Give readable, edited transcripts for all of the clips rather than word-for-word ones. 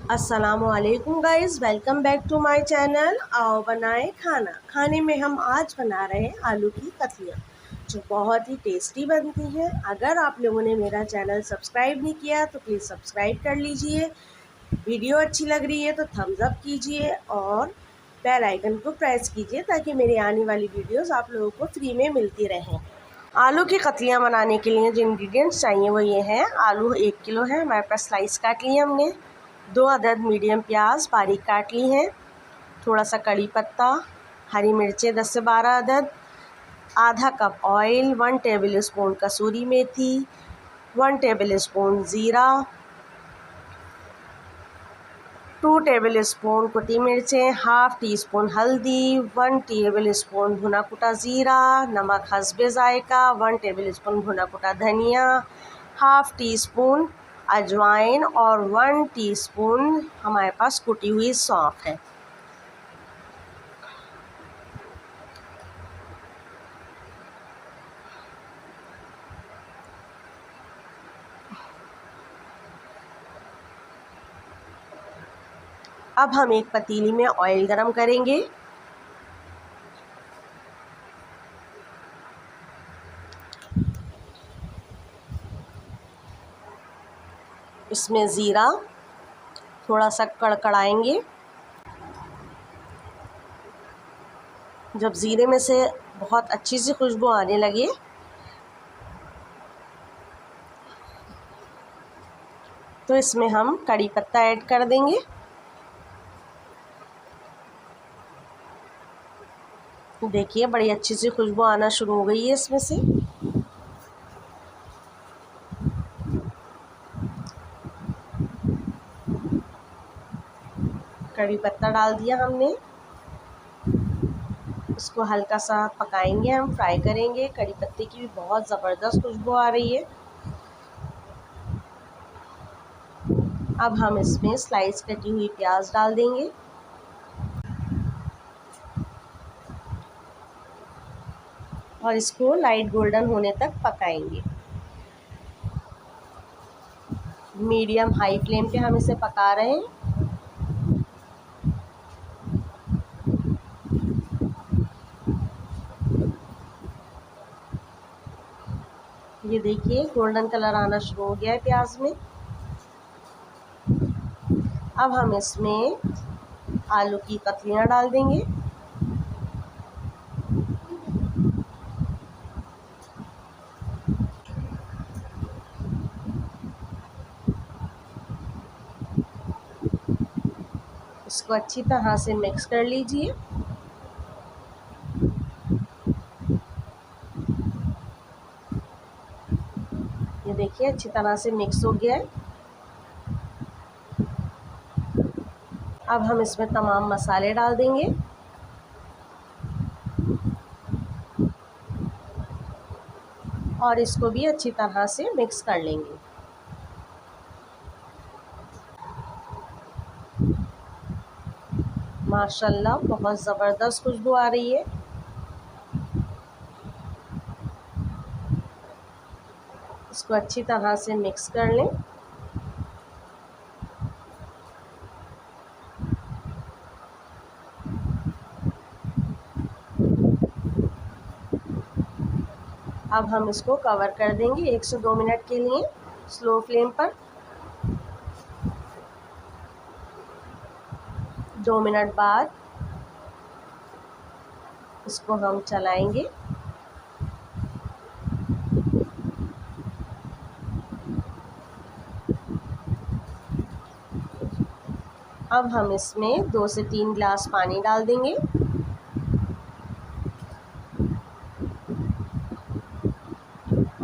अस्सलामुअलैकुम guys, welcome back to my channel. आओ बनाए खाना। खाने में हम आज बना रहे हैं आलू की कतलियाँ, जो बहुत ही टेस्टी बनती हैं। अगर आप लोगों ने मेरा चैनल सब्सक्राइब नहीं किया तो प्लीज़ सब्सक्राइब कर लीजिए। वीडियो अच्छी लग रही है तो थम्स अप कीजिए और बेल आइकन को प्रेस कीजिए ताकि मेरी आने वाली वीडियोस आप लोगों को फ्री में मिलती रहें। आलू की कतलियाँ बनाने के लिए जो इंग्रेडिएंट्स चाहिए वो ये हैं। आलू 1 किलो है, हमारे पास स्लाइस काट लिए हमने। 2 अदद मीडियम प्याज बारीक काट ली हैं। थोड़ा सा कड़ी पत्ता, हरी मिर्चें 10 से 12 अदद, आधा कप ऑयल, 1 टेबल स्पून कसूरी मेथी, 1 टेबल स्पून ज़ीरा, 2 टेबल स्पून कुटी मिर्चें, हाफ़ टी स्पून हल्दी, 1 टेबल स्पून भुना कुटा ज़ीरा, नमक हस्बे ज़ायका, 1 टेबल स्पून भुना कुटा धनिया, हाफ़ टी स्पून अजवाइन और 1 टीस्पून हमारे पास कुटी हुई सौंफ है। अब हम एक पतीली में ऑयल गरम करेंगे। इसमें ज़ीरा थोड़ा सा कड़कड़ाएंगे। जब ज़ीरे में से बहुत अच्छी सी खुशबू आने लगे तो इसमें हम कड़ी पत्ता ऐड कर देंगे। देखिए बड़ी अच्छी सी खुशबू आना शुरू हो गई है इसमें से। कड़ी पत्ता डाल दिया हमने, इसको हल्का सा पकाएंगे, हम फ्राई करेंगे। कड़ी पत्ते की भी बहुत ज़बरदस्त खुशबू आ रही है। अब हम इसमें स्लाइस कटी हुई प्याज डाल देंगे और इसको लाइट गोल्डन होने तक पकाएंगे। मीडियम हाई फ्लेम पे हम इसे पका रहे हैं। ये देखिए गोल्डन कलर आना शुरू हो गया है प्याज में। अब हम इसमें आलू की कतलियाँ डाल देंगे। इसको अच्छी तरह से मिक्स कर लीजिए। ये देखिए अच्छी तरह से मिक्स हो गया है। अब हम इसमें तमाम मसाले डाल देंगे। और इसको भी अच्छी तरह से मिक्स कर लेंगे। माशाल्लाह बहुत ज़बरदस्त खुशबू आ रही है। इसको अच्छी तरह से मिक्स कर लें। अब हम इसको कवर कर देंगे 1 से 2 मिनट के लिए स्लो फ्लेम पर। 2 मिनट बाद इसको हम चलाएंगे। अब हम इसमें 2 से 3 गिलास पानी डाल देंगे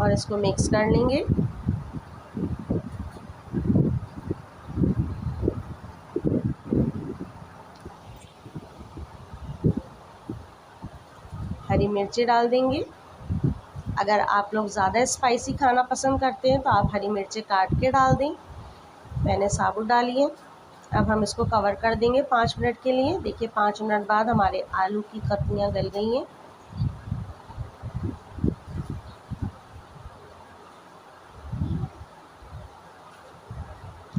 और इसको मिक्स कर लेंगे। हरी मिर्ची डाल देंगे। अगर आप लोग ज़्यादा स्पाइसी खाना पसंद करते हैं तो आप हरी मिर्ची काट के डाल दें। मैंने साबुत डाली है। अब हम इसको कवर कर देंगे 5 मिनट के लिए। देखिए 5 मिनट बाद हमारे आलू की कतलियाँ गल गई हैं।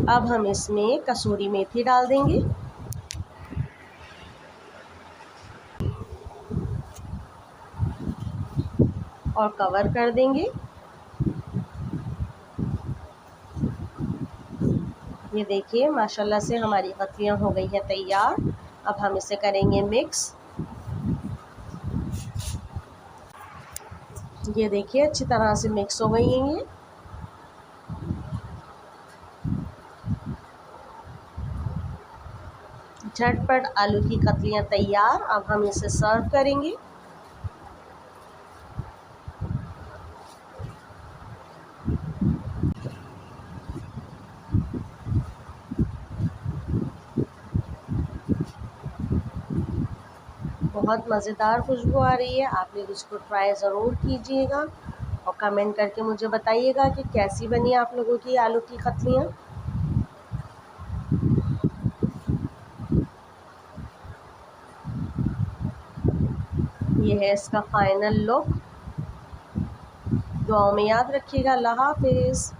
अब हम इसमें कसूरी मेथी डाल देंगे और कवर कर देंगे। ये देखिए माशाल्लाह से हमारी कतलियाँ हो गई हैं तैयार। अब हम इसे करेंगे मिक्स। ये देखिए अच्छी तरह से मिक्स हो गई हैं ये। झटपट आलू की कतलियाँ तैयार। अब हम इसे सर्व करेंगे। बहुत मज़ेदार खुशबू आ रही है। आप लोग इसको ट्राई ज़रूर कीजिएगा और कमेंट करके मुझे बताइएगा कि कैसी बनी आप लोगों की आलू की कतलियाँ। ये है इसका फाइनल लुक। दुआओं में याद रखिएगा। अल्लाह हाफिज़।